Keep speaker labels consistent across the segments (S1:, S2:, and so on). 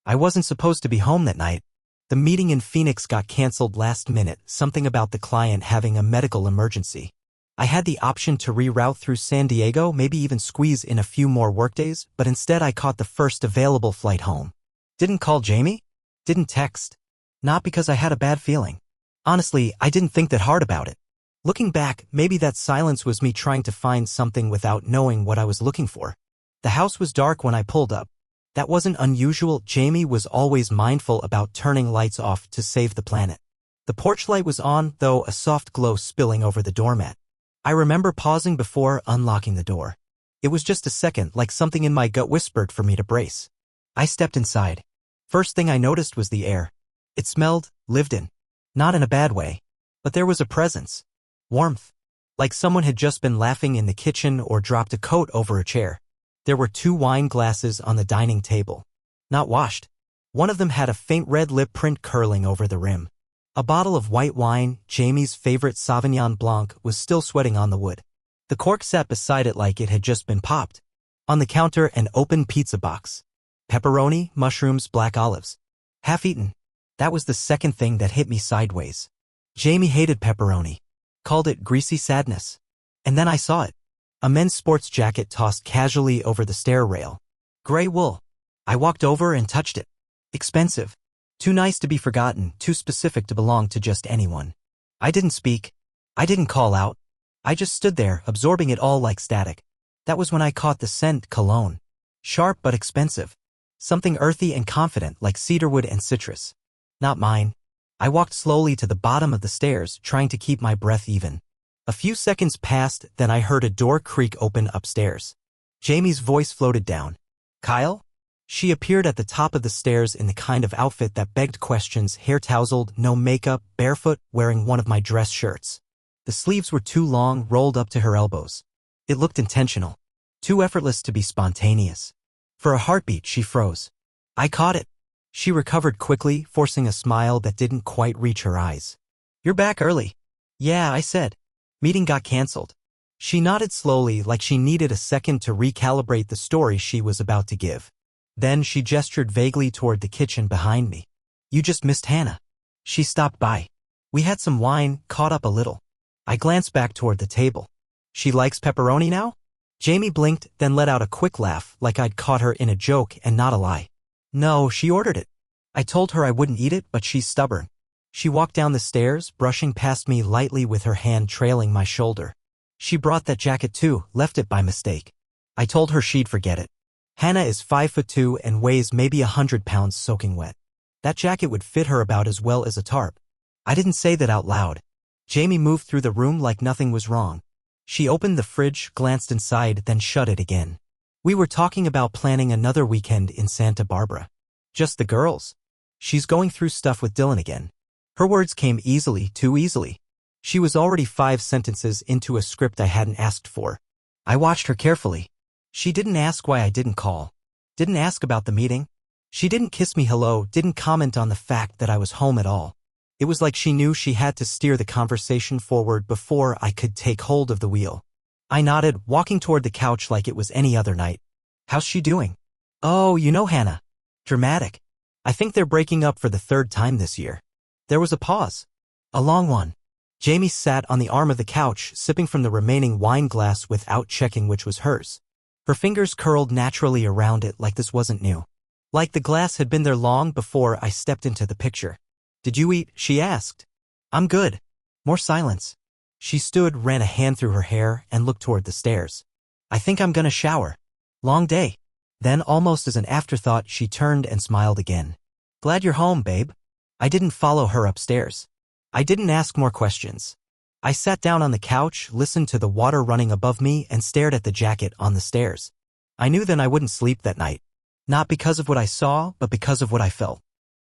S1: I wasn't supposed to be home that night. The meeting in Phoenix got canceled last minute, something about the client having a medical emergency. I had the option to reroute through San Diego, maybe even squeeze in a few more workdays, but instead I caught the first available flight home. Didn't call Jamie? Didn't text? Not because I had a bad feeling. Honestly, I didn't think that hard about it. Looking back, maybe that silence was me trying to find something without knowing what I was looking for. The house was dark when I pulled up. That wasn't unusual. Jamie was always mindful about turning lights off to save the planet. The porch light was on, though, a soft glow spilling over the doormat. I remember pausing before unlocking the door. It was just a second, like something in my gut whispered for me to brace. I stepped inside. First thing I noticed was the air. It smelled lived in. Not in a bad way. But there was a presence. Warmth. Like someone had just been laughing in the kitchen or dropped a coat over a chair. There were 2 wine glasses on the dining table. Not washed. One of them had a faint red lip print curling over the rim. A bottle of white wine, Jamie's favorite Sauvignon Blanc, was still sweating on the wood. The cork sat beside it like it had just been popped. On the counter, an open pizza box. Pepperoni, mushrooms, black olives. Half eaten. That was the second thing that hit me sideways. Jamie hated pepperoni. Called it greasy sadness. And then I saw it. A men's sports jacket tossed casually over the stair rail. Gray wool. I walked over and touched it. Expensive. Too nice to be forgotten, too specific to belong to just anyone. I didn't speak. I didn't call out. I just stood there, absorbing it all like static. That was when I caught the scent, cologne. Sharp but expensive. Something earthy and confident, like cedarwood and citrus. Not mine. I walked slowly to the bottom of the stairs, trying to keep my breath even. A few seconds passed, then I heard a door creak open upstairs. Jamie's voice floated down. Kyle? She appeared at the top of the stairs in the kind of outfit that begged questions, hair tousled, no makeup, barefoot, wearing one of my dress shirts. The sleeves were too long, rolled up to her elbows. It looked intentional. Too effortless to be spontaneous. For a heartbeat, she froze. I caught it. She recovered quickly, forcing a smile that didn't quite reach her eyes. You're back early. Yeah, I said. Meeting got canceled. She nodded slowly, like she needed a second to recalibrate the story she was about to give. Then she gestured vaguely toward the kitchen behind me. You just missed Hannah. She stopped by. We had some wine, caught up a little. I glanced back toward the table. She likes pepperoni now? Jamie blinked, then let out a quick laugh, like I'd caught her in a joke and not a lie. No, she ordered it. I told her I wouldn't eat it, but she's stubborn. She walked down the stairs, brushing past me lightly with her hand trailing my shoulder. She brought that jacket too, left it by mistake. I told her she'd forget it. Hannah is 5'2" and weighs maybe 100 pounds soaking wet. That jacket would fit her about as well as a tarp. I didn't say that out loud. Jamie moved through the room like nothing was wrong. She opened the fridge, glanced inside, then shut it again. We were talking about planning another weekend in Santa Barbara. Just the girls. She's going through stuff with Dylan again. Her words came easily, too easily. She was already 5 sentences into a script I hadn't asked for. I watched her carefully. She didn't ask why I didn't call. Didn't ask about the meeting. She didn't kiss me hello, didn't comment on the fact that I was home at all. It was like she knew she had to steer the conversation forward before I could take hold of the wheel. I nodded, walking toward the couch like it was any other night. How's she doing? Oh, you know Hannah. Dramatic. I think they're breaking up for the 3rd time this year. There was a pause. A long one. Jamie sat on the arm of the couch, sipping from the remaining wine glass without checking which was hers. Her fingers curled naturally around it like this wasn't new. Like the glass had been there long before I stepped into the picture. Did you eat? She asked. I'm good. More silence. She stood, ran a hand through her hair, and looked toward the stairs. I think I'm gonna shower. Long day. Then, almost as an afterthought, she turned and smiled again. Glad you're home, babe. I didn't follow her upstairs. I didn't ask more questions. I sat down on the couch, listened to the water running above me, and stared at the jacket on the stairs. I knew then I wouldn't sleep that night. Not because of what I saw, but because of what I felt.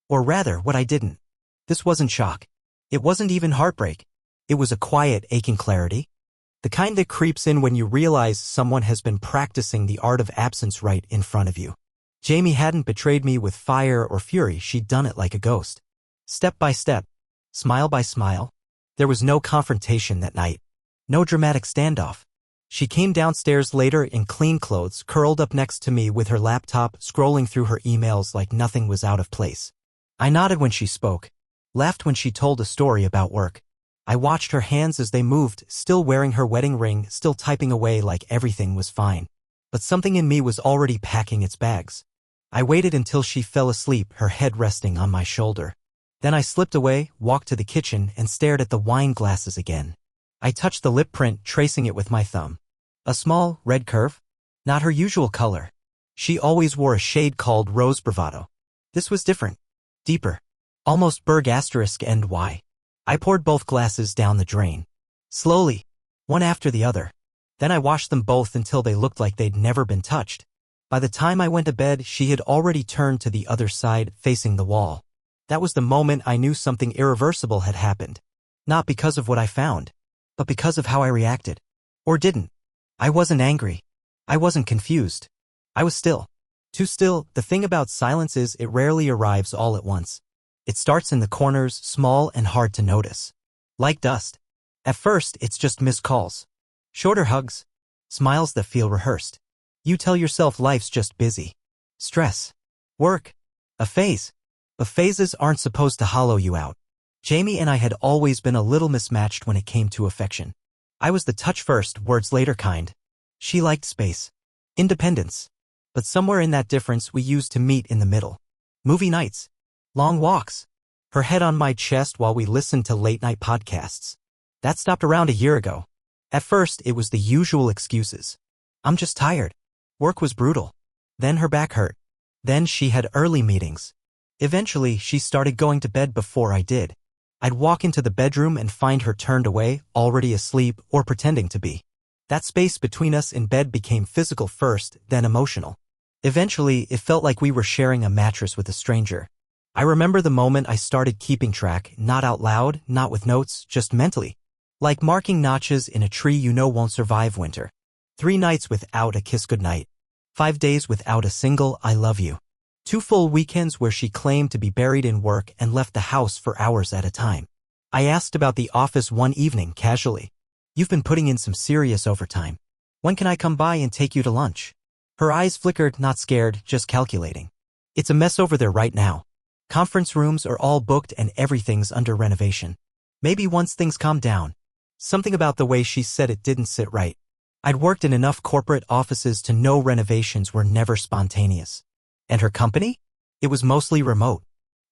S1: Or rather, what I didn't. This wasn't shock. It wasn't even heartbreak. It was a quiet, aching clarity. The kind that creeps in when you realize someone has been practicing the art of absence right in front of you. Jamie hadn't betrayed me with fire or fury, she'd done it like a ghost. Step by step. Smile by smile. There was no confrontation that night. No dramatic standoff. She came downstairs later in clean clothes, curled up next to me with her laptop, scrolling through her emails like nothing was out of place. I nodded when she spoke, laughed when she told a story about work. I watched her hands as they moved, still wearing her wedding ring, still typing away like everything was fine. But something in me was already packing its bags. I waited until she fell asleep, her head resting on my shoulder. Then I slipped away, walked to the kitchen, and stared at the wine glasses again. I touched the lip print, tracing it with my thumb. A small, red curve? Not her usual color. She always wore a shade called Rose Bravado. This was different. Deeper. Almost Berg asterisk and Y. I poured both glasses down the drain. Slowly. One after the other. Then I washed them both until they looked like they'd never been touched. By the time I went to bed, she had already turned to the other side, facing the wall. That was the moment I knew something irreversible had happened. Not because of what I found, but because of how I reacted. Or didn't. I wasn't angry. I wasn't confused. I was still. Too still. The thing about silence is it rarely arrives all at once. It starts in the corners, small and hard to notice. Like dust. At first, it's just missed calls. Shorter hugs. Smiles that feel rehearsed. You tell yourself life's just busy. Stress. Work. A phase. But phases aren't supposed to hollow you out. Jamie and I had always been a little mismatched when it came to affection. I was the touch first, words later kind. She liked space. Independence. But somewhere in that difference we used to meet in the middle. Movie nights. Long walks. Her head on my chest while we listened to late-night podcasts. That stopped around a year ago. At first, it was the usual excuses. I'm just tired. Work was brutal. Then her back hurt. Then she had early meetings. Eventually, she started going to bed before I did. I'd walk into the bedroom and find her turned away, already asleep, or pretending to be. That space between us in bed became physical first, then emotional. Eventually, it felt like we were sharing a mattress with a stranger. I remember the moment I started keeping track, not out loud, not with notes, just mentally. Like marking notches in a tree you know won't survive winter. 3 nights without a kiss goodnight. 5 days without a single I love you. 2 full weekends where she claimed to be buried in work and left the house for hours at a time. I asked about the office one evening casually. You've been putting in some serious overtime. When can I come by and take you to lunch? Her eyes flickered, not scared, just calculating. It's a mess over there right now. Conference rooms are all booked and everything's under renovation. Maybe once things calm down. Something about the way she said it didn't sit right. I'd worked in enough corporate offices to know renovations were never spontaneous. And her company? It was mostly remote.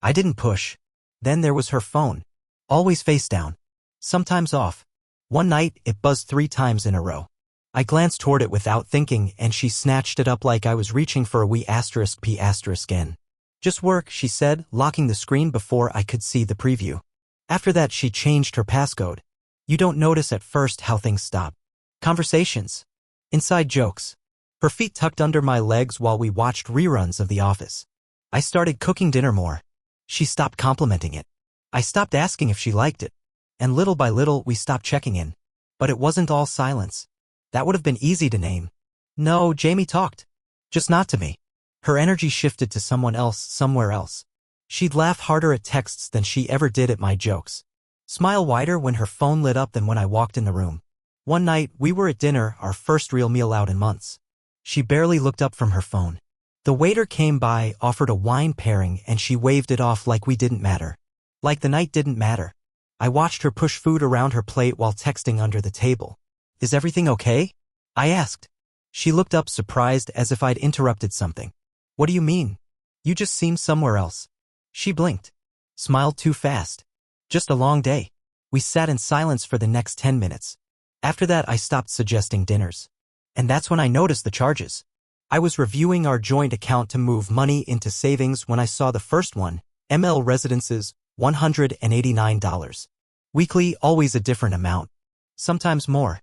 S1: I didn't push. Then there was her phone. Always face down. Sometimes off. One night, it buzzed 3 times in a row. I glanced toward it without thinking, and she snatched it up like I was reaching for a wee asterisk p asterisk n. Just work, she said, locking the screen before I could see the preview. After that, she changed her passcode. You don't notice at first how things stop. Conversations. Inside jokes. Her feet tucked under my legs while we watched reruns of The Office. I started cooking dinner more. She stopped complimenting it. I stopped asking if she liked it. And little by little, we stopped checking in. But it wasn't all silence. That would have been easy to name. No, Jamie talked. Just not to me. Her energy shifted to someone else, somewhere else. She'd laugh harder at texts than she ever did at my jokes. Smile wider when her phone lit up than when I walked in the room. One night, we were at dinner, our first real meal out in months. She barely looked up from her phone. The waiter came by, offered a wine pairing, and she waved it off like we didn't matter. Like the night didn't matter. I watched her push food around her plate while texting under the table. Is everything okay? I asked. She looked up surprised as if I'd interrupted something. What do you mean? You just seem somewhere else. She blinked. Smiled too fast. Just a long day. We sat in silence for the next 10 minutes. After that, I stopped suggesting dinners. And that's when I noticed the charges. I was reviewing our joint account to move money into savings when I saw the first one, ML Residences, $189. Weekly, always a different amount. Sometimes more.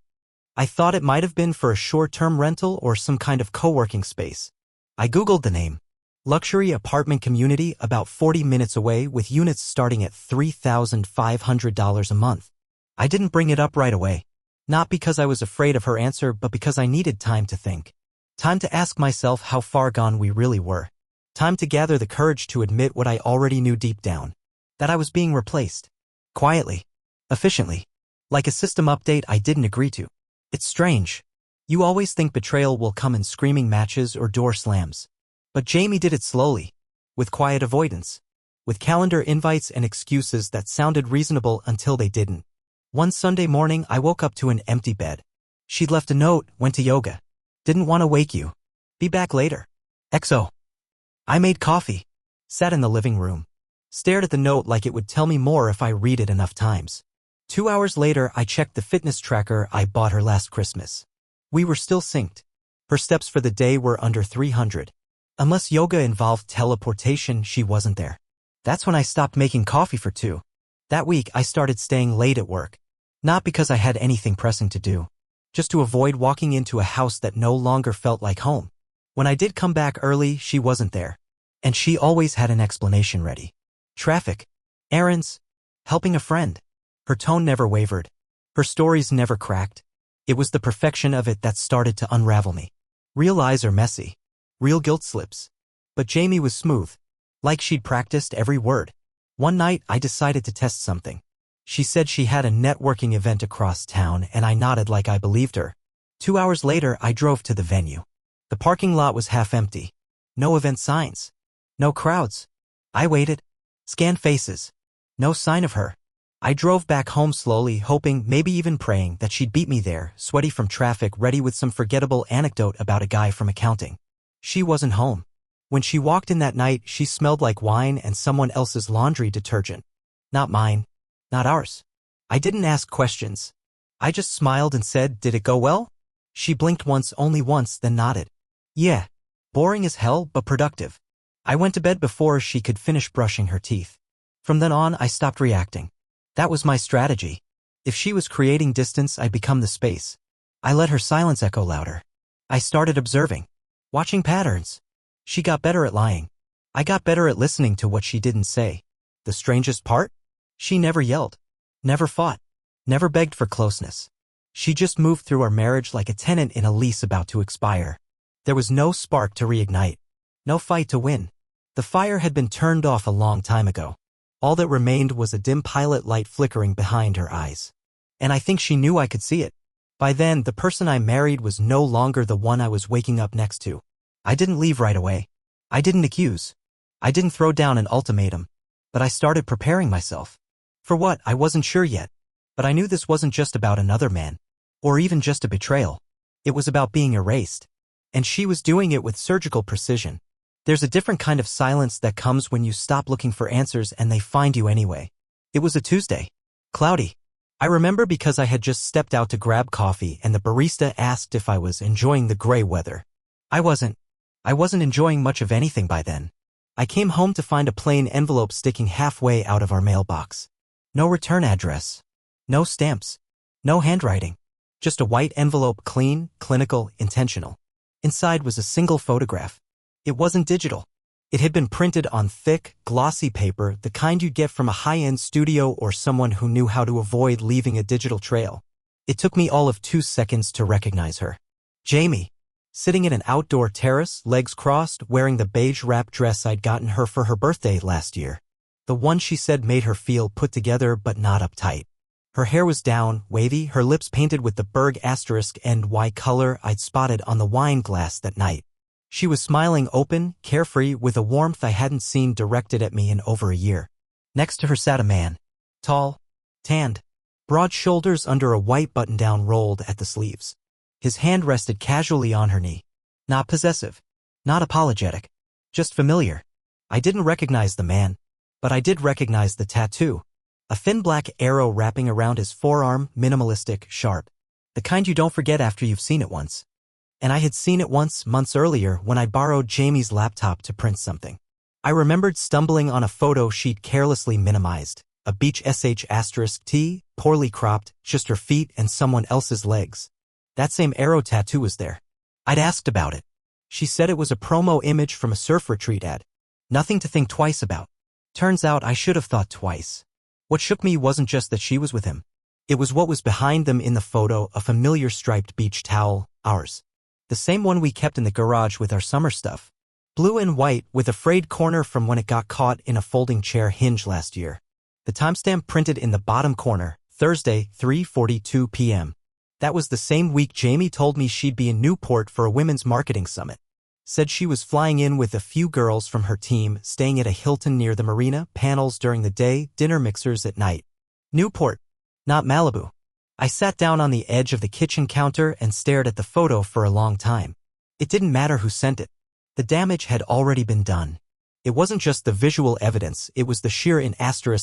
S1: I thought it might have been for a short-term rental or some kind of co-working space. I Googled the name. Luxury apartment community about 40 minutes away with units starting at $3,500 a month. I didn't bring it up right away. Not because I was afraid of her answer, but because I needed time to think. Time to ask myself how far gone we really were. Time to gather the courage to admit what I already knew deep down. That I was being replaced. Quietly. Efficiently. Like a system update I didn't agree to. It's strange. You always think betrayal will come in screaming matches or door slams. But Jamie did it slowly, with quiet avoidance, with calendar invites and excuses that sounded reasonable until they didn't. One Sunday morning, I woke up to an empty bed. She'd left a note, went to yoga. Didn't want to wake you. Be back later. XO. I made coffee. Sat in the living room. Stared at the note like it would tell me more if I read it enough times. 2 hours later, I checked the fitness tracker I bought her last Christmas. We were still synced. Her steps for the day were under 300. Unless yoga involved teleportation, she wasn't there. That's when I stopped making coffee for 2. That week, I started staying late at work. Not because I had anything pressing to do. Just to avoid walking into a house that no longer felt like home. When I did come back early, she wasn't there. And she always had an explanation ready. Traffic. Errands. Helping a friend. Her tone never wavered. Her stories never cracked. It was the perfection of it that started to unravel me. Real lies are messy. Real guilt slips. But Jamie was smooth. Like she'd practiced every word. One night, I decided to test something. She said she had a networking event across town, and I nodded like I believed her. 2 hours later, I drove to the venue. The parking lot was half empty. No event signs. No crowds. I waited. Scanned faces. No sign of her. I drove back home slowly, hoping, maybe even praying, that she'd beat me there, sweaty from traffic, ready with some forgettable anecdote about a guy from accounting. She wasn't home. When she walked in that night, she smelled like wine and someone else's laundry detergent. Not mine. Not ours. I didn't ask questions. I just smiled and said, "Did it go well?" She blinked once, only once, then nodded. Yeah. Boring as hell, but productive. I went to bed before she could finish brushing her teeth. From then on, I stopped reacting. That was my strategy. If she was creating distance, I'd become the space. I let her silence echo louder. I started observing. Watching patterns. She got better at lying. I got better at listening to what she didn't say. The strangest part? She never yelled. Never fought. Never begged for closeness. She just moved through our marriage like a tenant in a lease about to expire. There was no spark to reignite. No fight to win. The fire had been turned off a long time ago. All that remained was a dim pilot light flickering behind her eyes. And I think she knew I could see it. By then, the person I married was no longer the one I was waking up next to. I didn't leave right away. I didn't accuse. I didn't throw down an ultimatum. But I started preparing myself. For what, I wasn't sure yet. But I knew this wasn't just about another man. Or even just a betrayal. It was about being erased. And she was doing it with surgical precision. There's a different kind of silence that comes when you stop looking for answers and they find you anyway. It was a Tuesday. Cloudy. I remember because I had just stepped out to grab coffee and the barista asked if I was enjoying the gray weather. I wasn't. I wasn't enjoying much of anything by then. I came home to find a plain envelope sticking halfway out of our mailbox. No return address. No stamps. No handwriting. Just a white envelope, clean, clinical, intentional. Inside was a single photograph. It wasn't digital. It had been printed on thick, glossy paper, the kind you'd get from a high-end studio or someone who knew how to avoid leaving a digital trail. It took me all of 2 seconds to recognize her. Jamie. Sitting in an outdoor terrace, legs crossed, wearing the beige wrap dress I'd gotten her for her birthday last year. The one she said made her feel put together but not uptight. Her hair was down, wavy, her lips painted with the Berg asterisk and Y color I'd spotted on the wine glass that night. She was smiling open, carefree, with a warmth I hadn't seen directed at me in over a year. Next to her sat a man. Tall, tanned, broad shoulders under a white button-down rolled at the sleeves. His hand rested casually on her knee. Not possessive. Not apologetic. Just familiar. I didn't recognize the man. But I did recognize the tattoo. A thin black arrow wrapping around his forearm, minimalistic, sharp. The kind you don't forget after you've seen it once. And I had seen it once, months earlier, when I borrowed Jamie's laptop to print something. I remembered stumbling on a photo she'd carelessly minimized. A beach *T, poorly cropped, just her feet and someone else's legs. That same arrow tattoo was there. I'd asked about it. She said it was a promo image from a surf retreat ad. Nothing to think twice about. Turns out I should have thought twice. What shook me wasn't just that she was with him. It was what was behind them in the photo, a familiar striped beach towel, ours. The same one we kept in the garage with our summer stuff. Blue and white, with a frayed corner from when it got caught in a folding chair hinge last year. The timestamp printed in the bottom corner, Thursday, 3:42 p.m. That was the same week Jamie told me she'd be in Newport for a women's marketing summit. Said she was flying in with a few girls from her team, staying at a Hilton near the marina, panels during the day, dinner mixers at night. Newport, not Malibu. I sat down on the edge of the kitchen counter and stared at the photo for a long time. It didn't matter who sent it. The damage had already been done. It wasn't just the visual evidence, it was the sheer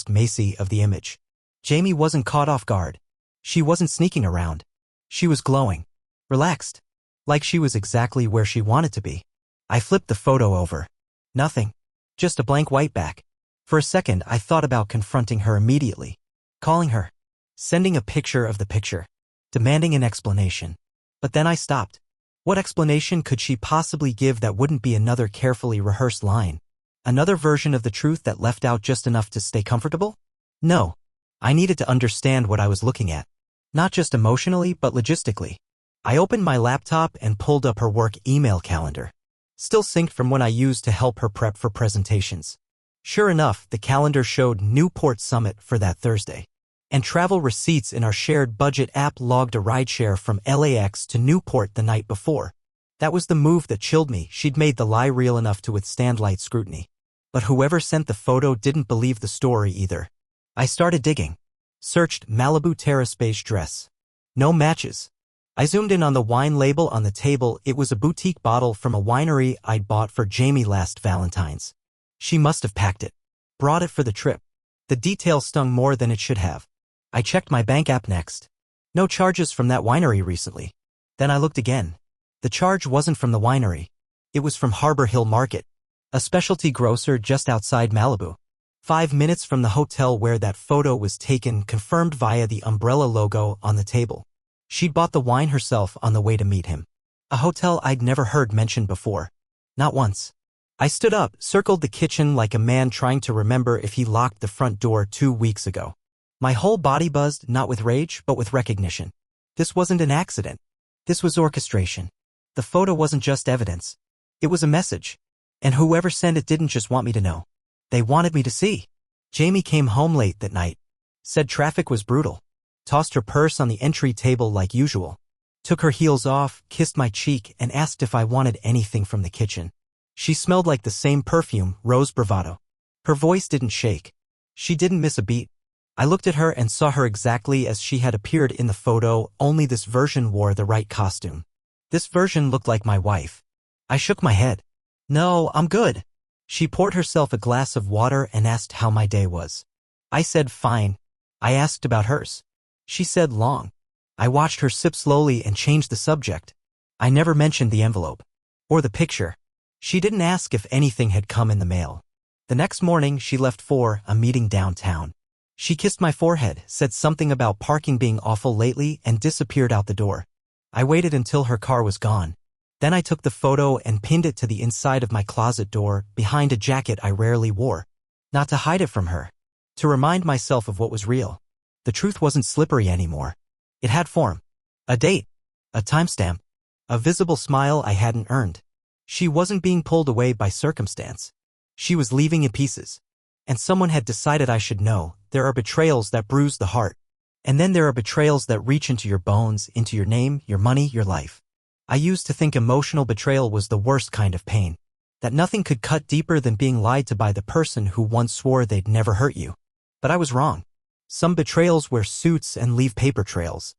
S1: macy of the image. Jamie wasn't caught off guard. She wasn't sneaking around. She was glowing. Relaxed. Like she was exactly where she wanted to be. I flipped the photo over. Nothing. Just a blank white back. For a second I thought about confronting her immediately. Calling her. Sending a picture of the picture. Demanding an explanation. But then I stopped. What explanation could she possibly give that wouldn't be another carefully rehearsed line? Another version of the truth that left out just enough to stay comfortable? No. I needed to understand what I was looking at. Not just emotionally, but logistically. I opened my laptop and pulled up her work email calendar. Still synced from when I used to help her prep for presentations. Sure enough, the calendar showed Newport Summit for that Thursday. And travel receipts in our shared budget app logged a rideshare from LAX to Newport the night before. That was the move that chilled me. She'd made the lie real enough to withstand light scrutiny. But whoever sent the photo didn't believe the story either. I started digging. Searched Malibu Terrace beige dress. No matches. I zoomed in on the wine label on the table. It was a boutique bottle from a winery I'd bought for Jamie last Valentine's. She must have packed it. Brought it for the trip. The detail stung more than it should have. I checked my bank app next. No charges from that winery recently. Then I looked again. The charge wasn't from the winery. It was from Harbor Hill Market, a specialty grocer just outside Malibu. 5 minutes from the hotel where that photo was taken, confirmed via the umbrella logo on the table. She'd bought the wine herself on the way to meet him. A hotel I'd never heard mentioned before. Not once. I stood up, circled the kitchen like a man trying to remember if he locked the front door 2 weeks ago. My whole body buzzed, not with rage, but with recognition. This wasn't an accident. This was orchestration. The photo wasn't just evidence. It was a message. And whoever sent it didn't just want me to know. They wanted me to see. Jamie came home late that night. Said traffic was brutal. Tossed her purse on the entry table like usual. Took her heels off, kissed my cheek, and asked if I wanted anything from the kitchen. She smelled like the same perfume, Rose Bravado. Her voice didn't shake. She didn't miss a beat. I looked at her and saw her exactly as she had appeared in the photo, only this version wore the right costume. This version looked like my wife. I shook my head. No, I'm good. She poured herself a glass of water and asked how my day was. I said fine. I asked about hers. She said long. I watched her sip slowly and change the subject. I never mentioned the envelope. Or the picture. She didn't ask if anything had come in the mail. The next morning she left for a meeting downtown. She kissed my forehead, said something about parking being awful lately, and disappeared out the door. I waited until her car was gone. Then I took the photo and pinned it to the inside of my closet door, behind a jacket I rarely wore. Not to hide it from her. To remind myself of what was real. The truth wasn't slippery anymore. It had form. A date. A timestamp. A visible smile I hadn't earned. She wasn't being pulled away by circumstance. She was leaving in pieces. And someone had decided I should know. There are betrayals that bruise the heart. And then there are betrayals that reach into your bones, into your name, your money, your life. I used to think emotional betrayal was the worst kind of pain. That nothing could cut deeper than being lied to by the person who once swore they'd never hurt you. But I was wrong. Some betrayals wear suits and leave paper trails.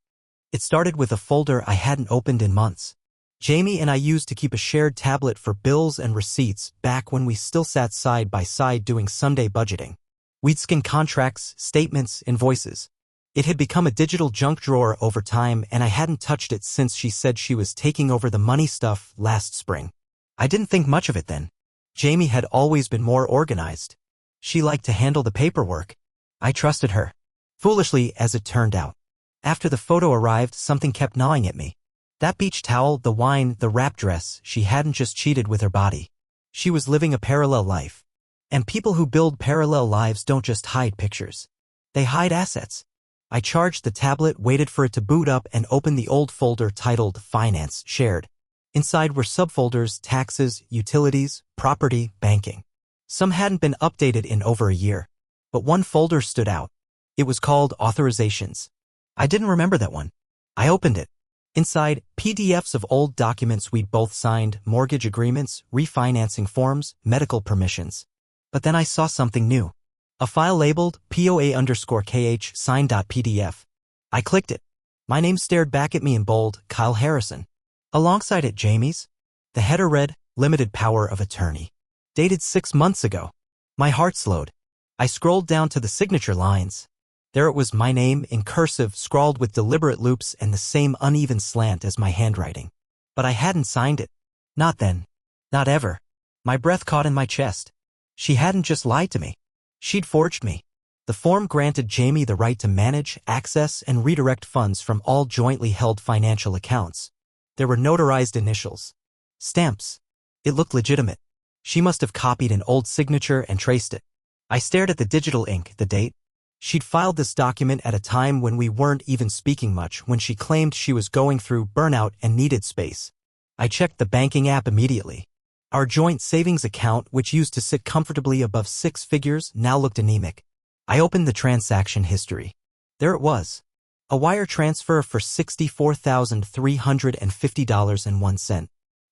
S1: It started with a folder I hadn't opened in months. Jamie and I used to keep a shared tablet for bills and receipts back when we still sat side by side doing Sunday budgeting. We'd scan contracts, statements, invoices. It had become a digital junk drawer over time, and I hadn't touched it since she said she was taking over the money stuff last spring. I didn't think much of it then. Jamie had always been more organized. She liked to handle the paperwork. I trusted her. Foolishly, as it turned out. After the photo arrived, something kept gnawing at me. That beach towel, the wine, the wrap dress, she hadn't just cheated with her body. She was living a parallel life. And people who build parallel lives don't just hide pictures. They hide assets. I charged the tablet, waited for it to boot up, and opened the old folder titled Finance, Shared. Inside were subfolders, taxes, utilities, property, banking. Some hadn't been updated in over a year. But one folder stood out. It was called Authorizations. I didn't remember that one. I opened it. Inside, PDFs of old documents we'd both signed, mortgage agreements, refinancing forms, medical permissions. But then I saw something new. A file labeled POA_KH sign.pdf. I clicked it. My name stared back at me in bold, Kyle Harrison. Alongside it, Jamie's. The header read, Limited Power of Attorney. Dated 6 months ago. My heart slowed. I scrolled down to the signature lines. There it was, my name, in cursive, scrawled with deliberate loops and the same uneven slant as my handwriting. But I hadn't signed it. Not then. Not ever. My breath caught in my chest. She hadn't just lied to me. She'd forged me. The form granted Jamie the right to manage, access, and redirect funds from all jointly held financial accounts. There were notarized initials. Stamps. It looked legitimate. She must have copied an old signature and traced it. I stared at the digital ink, the date. She'd filed this document at a time when we weren't even speaking much, when she claimed she was going through burnout and needed space. I checked the banking app immediately. Our joint savings account, which used to sit comfortably above 6 figures, now looked anemic. I opened the transaction history. There it was. A wire transfer for $64,350.01.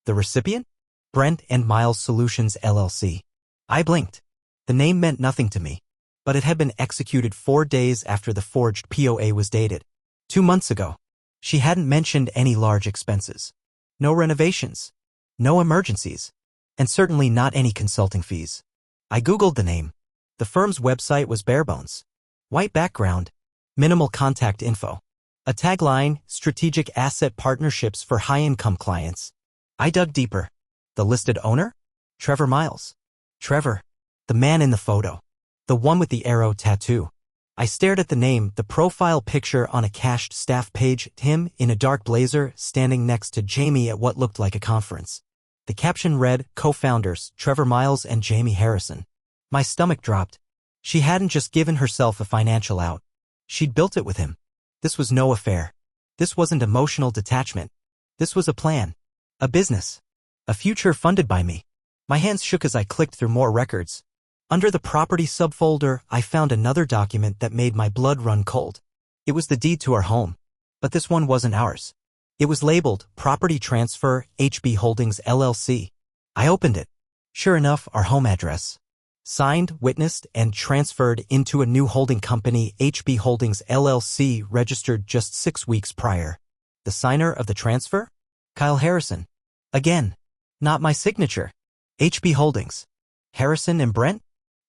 S1: The recipient? Brent and Miles Solutions, LLC. I blinked. The name meant nothing to me. But it had been executed 4 days after the forged POA was dated. 2 months ago. She hadn't mentioned any large expenses. No renovations. No emergencies. And certainly not any consulting fees. I Googled the name. The firm's website was barebones. White background. Minimal contact info. A tagline, Strategic Asset Partnerships for High-Income Clients. I dug deeper. The listed owner? Trevor Miles. Trevor. The man in the photo. The one with the arrow tattoo. I stared at the name, the profile picture on a cached staff page, him in a dark blazer standing next to Jamie at what looked like a conference. The caption read, Co-founders, Trevor Miles and Jamie Harrison. My stomach dropped. She hadn't just given herself a financial out. She'd built it with him. This was no affair. This wasn't emotional detachment. This was a plan. A business. A future funded by me. My hands shook as I clicked through more records. Under the property subfolder, I found another document that made my blood run cold. It was the deed to our home. But this one wasn't ours. It was labeled, Property Transfer, HB Holdings, LLC. I opened it. Sure enough, our home address. Signed, witnessed, and transferred into a new holding company, HB Holdings, LLC, registered just 6 weeks prior. The signer of the transfer? Kyle Harrison. Again. Not my signature. HB Holdings. Harrison and Brent?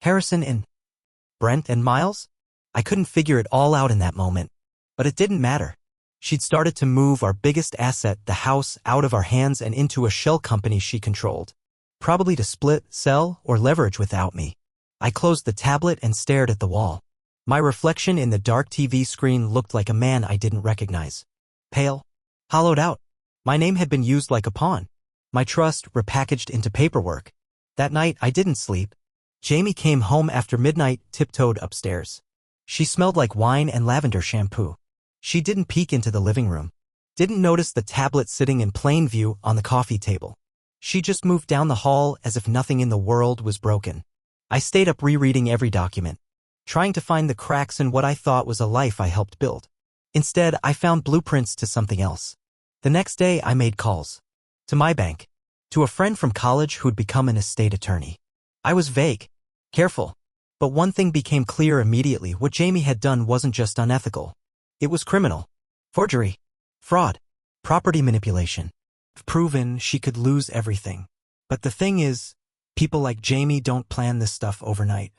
S1: Harrison and Brent and Miles? I couldn't figure it all out in that moment. But it didn't matter. She'd started to move our biggest asset, the house, out of our hands and into a shell company she controlled. Probably to split, sell, or leverage without me. I closed the tablet and stared at the wall. My reflection in the dark TV screen looked like a man I didn't recognize. Pale. Hollowed out. My name had been used like a pawn. My trust repackaged into paperwork. That night I didn't sleep. Jamie came home after midnight, tiptoed upstairs. She smelled like wine and lavender shampoo. She didn't peek into the living room. Didn't notice the tablet sitting in plain view on the coffee table. She just moved down the hall as if nothing in the world was broken. I stayed up rereading every document, trying to find the cracks in what I thought was a life I helped build. Instead, I found blueprints to something else. The next day, I made calls. To my bank. To a friend from college who'd become an estate attorney. I was vague. Careful. But one thing became clear immediately. What Jamie had done wasn't just unethical. It was criminal. Forgery. Fraud. Property manipulation. Proven she could lose everything. But the thing is, people like Jamie don't plan this stuff overnight.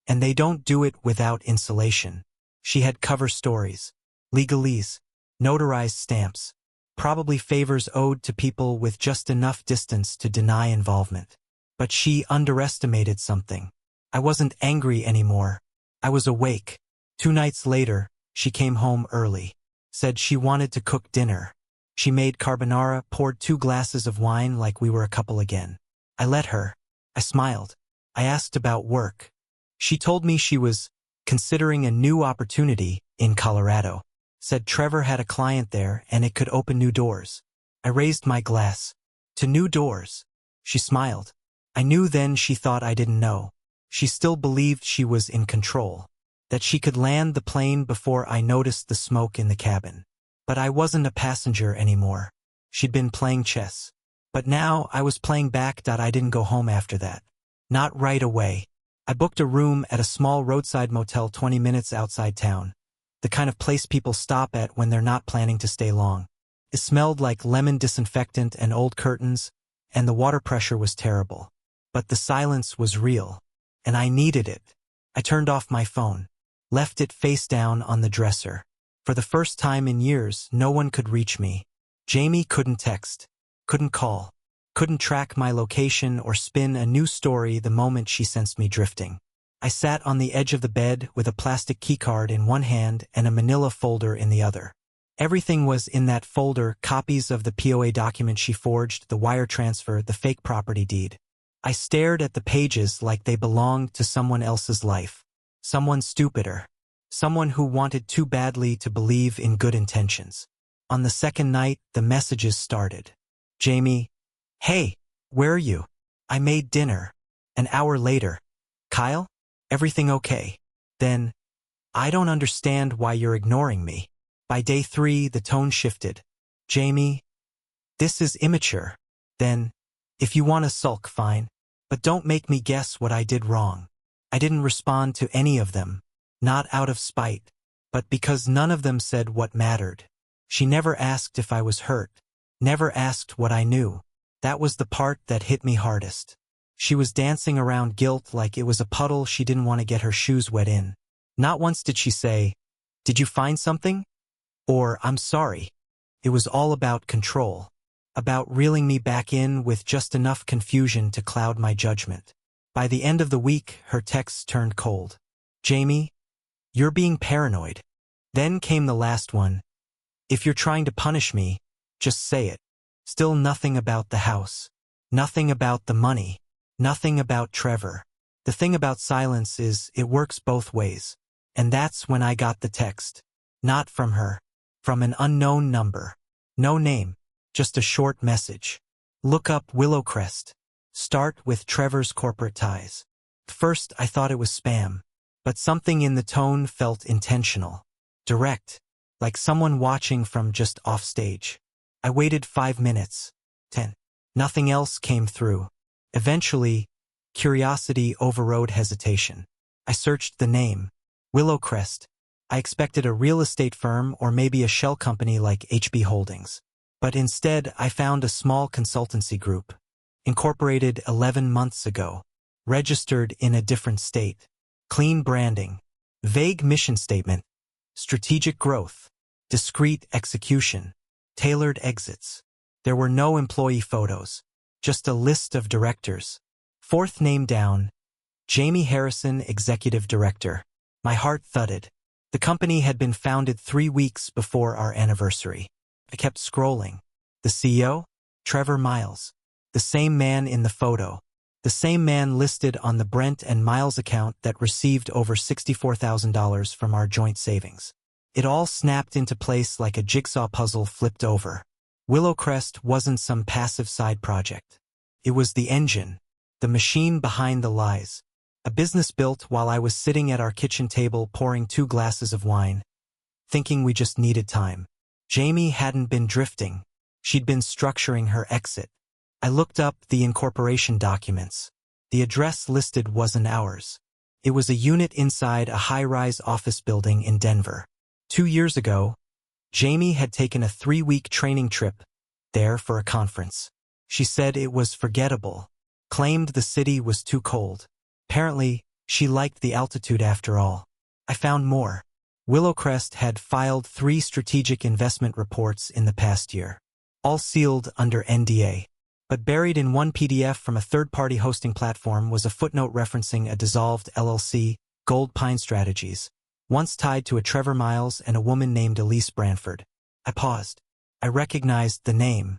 S1: And they don't do it without insulation. She had cover stories. Legalese. Notarized stamps. Probably favors owed to people with just enough distance to deny involvement. But she underestimated something. I wasn't angry anymore. I was awake. 2 nights later, she came home early. Said she wanted to cook dinner. She made carbonara, poured 2 glasses of wine like we were a couple again. I let her. I smiled. I asked about work. She told me she was considering a new opportunity in Colorado. Said Trevor had a client there and it could open new doors. I raised my glass. To new doors. She smiled. I knew then she thought I didn't know. She still believed she was in control. That she could land the plane before I noticed the smoke in the cabin. But I wasn't a passenger anymore. She'd been playing chess. But now I was playing back. I didn't go home after that. Not right away. I booked a room at a small roadside motel 20 minutes outside town. The kind of place people stop at when they're not planning to stay long. It smelled like lemon disinfectant and old curtains, and the water pressure was terrible. But the silence was real, and I needed it. I turned off my phone, left it face down on the dresser. For the first time in years, no one could reach me. Jamie couldn't text, couldn't call, couldn't track my location or spin a new story the moment she sensed me drifting. I sat on the edge of the bed with a plastic keycard in one hand and a manila folder in the other. Everything was in that folder: copies of the POA document she forged, the wire transfer, the fake property deed. I stared at the pages like they belonged to someone else's life. Someone stupider. Someone who wanted too badly to believe in good intentions. On the second night, the messages started. Jamie, hey, where are you? I made dinner. An hour later. Kyle? Everything okay? Then, I don't understand why you're ignoring me. By day 3, the tone shifted. Jamie, this is immature. Then, if you want to sulk, fine. But don't make me guess what I did wrong. I didn't respond to any of them. Not out of spite, but because none of them said what mattered. She never asked if I was hurt. Never asked what I knew. That was the part that hit me hardest. She was dancing around guilt like it was a puddle she didn't want to get her shoes wet in. Not once did she say, "Did you find something?" Or, "I'm sorry." It was all about control. About reeling me back in with just enough confusion to cloud my judgment. By the end of the week, her texts turned cold. Jamie, you're being paranoid. Then came the last one. If you're trying to punish me, just say it. Still nothing about the house. Nothing about the money. Nothing about Trevor. The thing about silence is it works both ways. And that's when I got the text. Not from her. From an unknown number. No name. Just a short message. Look up Willowcrest. Start with Trevor's corporate ties. First, I thought it was spam. But something in the tone felt intentional. Direct. Like someone watching from just off stage. I waited 5 minutes. 10. Nothing else came through. Eventually, curiosity overrode hesitation. I searched the name. Willowcrest. I expected a real estate firm or maybe a shell company like HB Holdings. But instead, I found a small consultancy group. Incorporated 11 months ago. Registered in a different state. Clean branding. Vague mission statement. Strategic growth. Discreet execution. Tailored exits. There were no employee photos. Just a list of directors. Fourth name down. Jamie Harrison, Executive Director. My heart thudded. The company had been founded 3 weeks before our anniversary. I kept scrolling. The CEO? Trevor Miles. The same man in the photo. The same man listed on the Brent and Miles account that received over $64,000 from our joint savings. It all snapped into place like a jigsaw puzzle flipped over. Willowcrest wasn't some passive side project. It was the engine, the machine behind the lies. A business built while I was sitting at our kitchen table pouring 2 glasses of wine, thinking we just needed time. Jamie hadn't been drifting. She'd been structuring her exit. I looked up the incorporation documents. The address listed wasn't ours. It was a unit inside a high-rise office building in Denver. 2 years ago, Jamie had taken a 3-week training trip there for a conference. She said it was forgettable, claimed the city was too cold. Apparently, she liked the altitude after all. I found more. Willowcrest had filed 3 strategic investment reports in the past year, all sealed under NDA. But buried in one PDF from a third-party hosting platform was a footnote referencing a dissolved LLC, Gold Pine Strategies, once tied to a Trevor Miles and a woman named Elise Branford. I paused. I recognized the name.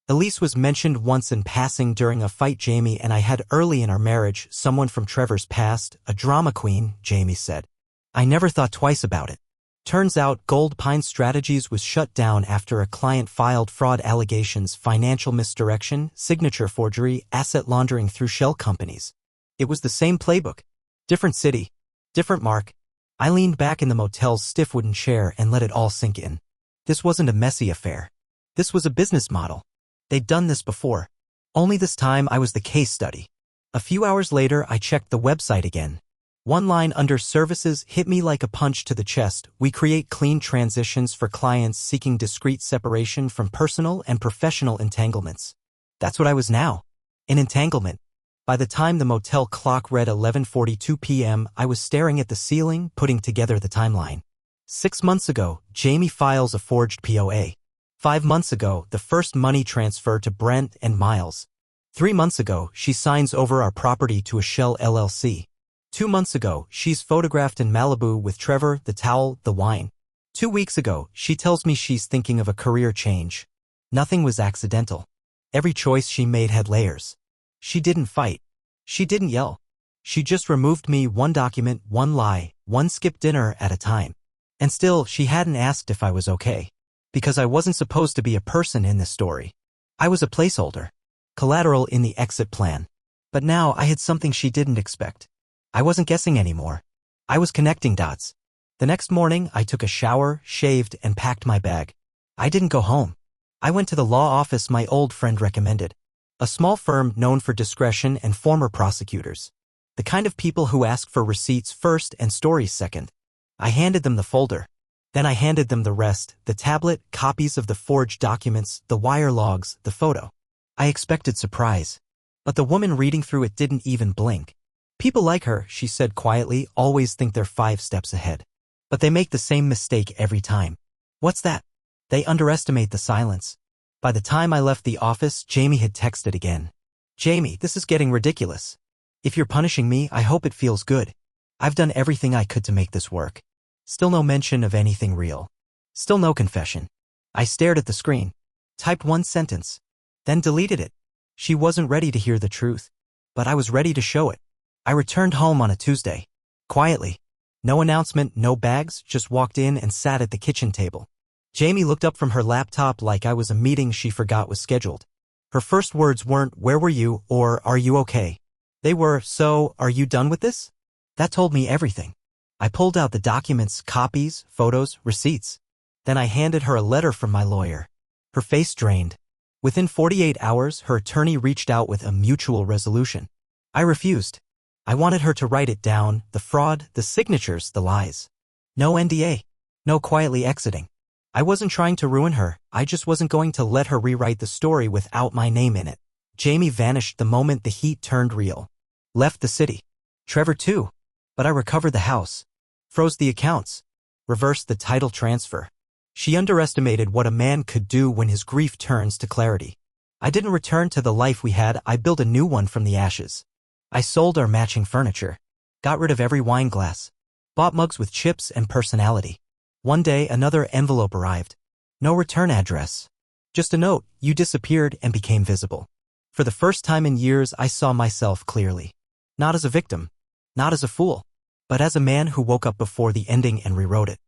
S1: Elise was mentioned once in passing during a fight Jamie and I had early in our marriage, someone from Trevor's past, a drama queen, Jamie said. I never thought twice about it. Turns out Gold Pine Strategies was shut down after a client filed fraud allegations, financial misdirection, signature forgery, asset laundering through shell companies. It was the same playbook. Different city. Different mark. I leaned back in the motel's stiff wooden chair and let it all sink in. This wasn't a messy affair. This was a business model. They'd done this before. Only this time I was the case study. A few hours later, I checked the website again. One line under services hit me like a punch to the chest. We create clean transitions for clients seeking discrete separation from personal and professional entanglements. That's what I was now. An entanglement. By the time the motel clock read 11:42 p.m., I was staring at the ceiling, putting together the timeline. 6 months ago, Jamie files a forged POA. 5 months ago, the first money transfer to Brent and Miles. 3 months ago, she signs over our property to a Shell LLC. 2 months ago, she's photographed in Malibu with Trevor, the towel, the wine. 2 weeks ago, she tells me she's thinking of a career change. Nothing was accidental. Every choice she made had layers. She didn't fight. She didn't yell. She just removed me one document, one lie, one skipped dinner at a time. And still, she hadn't asked if I was okay. Because I wasn't supposed to be a person in this story. I was a placeholder. Collateral in the exit plan. But now I had something she didn't expect. I wasn't guessing anymore. I was connecting dots. The next morning, I took a shower, shaved, and packed my bag. I didn't go home. I went to the law office my old friend recommended. A small firm known for discretion and former prosecutors. The kind of people who ask for receipts first and stories second. I handed them the folder. Then I handed them the rest, the tablet, copies of the forged documents, the wire logs, the photo. I expected surprise. But the woman reading through it didn't even blink. People like her, she said quietly, always think they're 5 steps ahead. But they make the same mistake every time. What's that? They underestimate the silence. By the time I left the office, Jamie had texted again. Jamie, this is getting ridiculous. If you're punishing me, I hope it feels good. I've done everything I could to make this work. Still no mention of anything real. Still no confession. I stared at the screen. Typed one sentence. Then deleted it. She wasn't ready to hear the truth. But I was ready to show it. I returned home on a Tuesday. Quietly. No announcement, no bags, just walked in and sat at the kitchen table. Jamie looked up from her laptop like I was a meeting she forgot was scheduled. Her first words weren't, "Where were you?" or "Are you okay?" They were, "So, are you done with this?" That told me everything. I pulled out the documents, copies, photos, receipts. Then I handed her a letter from my lawyer. Her face drained. Within 48 hours, her attorney reached out with a mutual resolution. I refused. I wanted her to write it down, the fraud, the signatures, the lies. No NDA. No quietly exiting. I wasn't trying to ruin her, I just wasn't going to let her rewrite the story without my name in it. Jamie vanished the moment the heat turned real. Left the city. Trevor too. But I recovered the house. Froze the accounts. Reversed the title transfer. She underestimated what a man could do when his grief turns to clarity. I didn't return to the life we had, I built a new one from the ashes. I sold our matching furniture. Got rid of every wine glass. Bought mugs with chips and personality. One day, another envelope arrived. No return address. Just a note, you disappeared and became visible. For the first time in years, I saw myself clearly. Not as a victim. Not as a fool. But as a man who woke up before the ending and rewrote it.